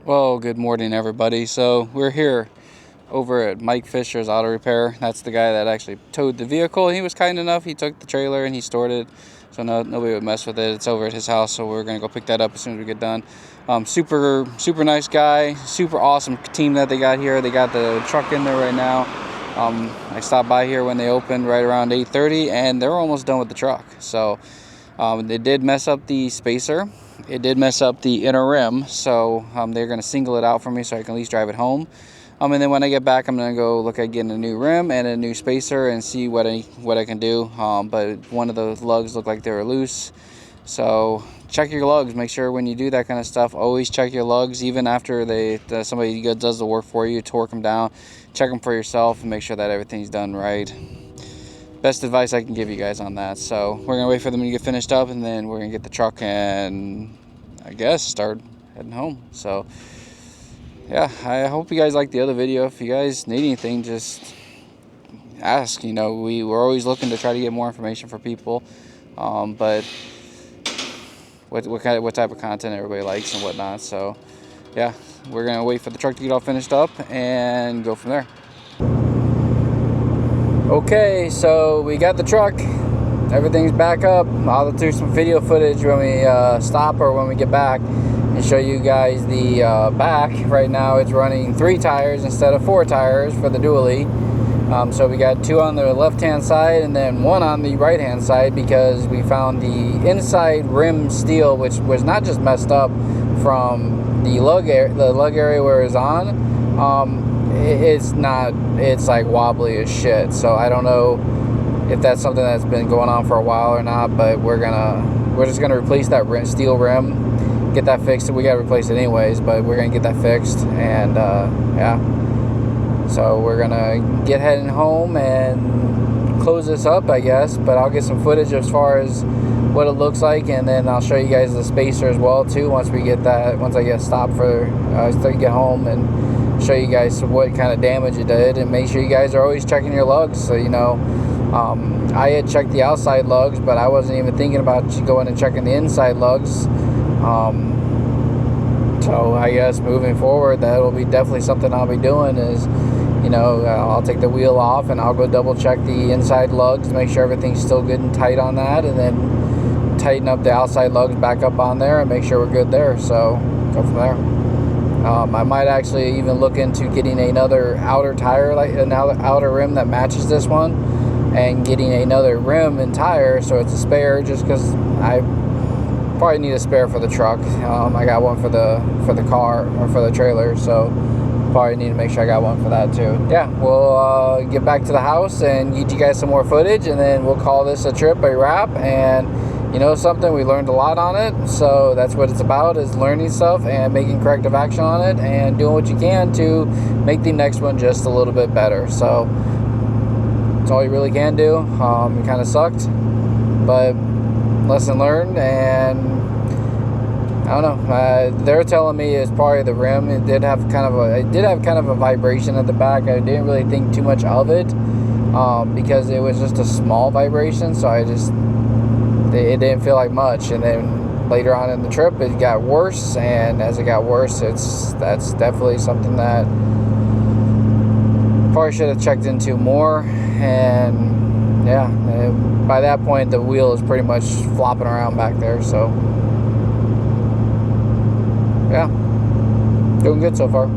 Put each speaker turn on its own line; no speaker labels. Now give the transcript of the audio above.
Well, good morning, everybody. So we're here over at Mike Fisher's Auto Repair. That's the guy that actually towed the vehicle. He was kind enough. He took the trailer and he stored it, so nobody would mess with it. It's over at his house, so we're gonna go pick that up as soon as we get done. Super nice guy. Super awesome team that they got here. They got the truck in there right now. I stopped by here when they opened right around 8:30, and they're almost done with the truck. So they did mess up the spacer. It did mess up the inner rim, so they're going to single it out for me so I can at least drive it home. And then when I get back, I'm going to go look at getting a new rim and a new spacer and see what I can do. But one of the lugs looked like they were loose. So check your lugs. Make sure when you do that kind of stuff, always check your lugs. Even after somebody does the work for you, torque them down, check them for yourself and make sure that everything's done right. Best advice I can give you guys on that. So we're going to wait for them to get finished up, and then we're going to get the truck and I guess start heading home. So yeah, I hope you guys liked the other video. If you guys need anything, just ask. We're always looking to try to get more information for people, but what type of content everybody likes and whatnot. So yeah, we're gonna wait for the truck to get all finished up and go from there. Okay, so we got the truck. Everything's back up. I'll do some video footage when we stop or when we get back and show you guys the back. Right now it's running 3 tires instead of 4 tires for the dually. So we got 2 on the left hand side and then 1 on the right hand side, because we found the inside rim steel, which was not just messed up from the lug area where it's on. It's like wobbly as shit. So I don't know if that's something that's been going on for a while or not, but we're just gonna replace that steel rim, get that fixed. We gotta replace it anyways, but we're gonna get that fixed. And yeah, so we're gonna get heading home and close this up, I guess. But I'll get some footage as far as what it looks like, and then I'll show you guys the spacer as well too once I get stopped for to get home, and show you guys what kind of damage it did. And make sure you guys are always checking your lugs. So I had checked the outside lugs, but I wasn't even thinking about going and checking the inside lugs. So I guess moving forward, that'll be definitely something I'll be doing. Is I'll take the wheel off and I'll go double check the inside lugs, make sure everything's still good and tight on that, and then tighten up the outside lugs back up on there and make sure we're good there. So go from there. I might actually even look into getting another outer tire, like another outer rim that matches this one, and getting another rim and tire so it's a spare, just because I probably need a spare for the truck. I got one for the car or for the trailer, so probably need to make sure I got one for that too. Yeah, we'll get back to the house and get you guys some more footage, and then we'll call this a trip, a wrap. And something, we learned a lot on it, so that's what it's about, is learning stuff and making corrective action on it and doing what you can to make the next one just a little bit better. So that's all you really can do. It kind of sucked, but lesson learned. And I don't know, they're telling me it's probably the rim. It did have kind of a vibration at the back. I didn't really think too much of it, because it was just a small vibration, so it didn't feel like much. And then later on in the trip it got worse, and as it got worse, that's definitely something that probably should have checked into more. And yeah, by that point the wheel is pretty much flopping around back there. So yeah, doing good so far.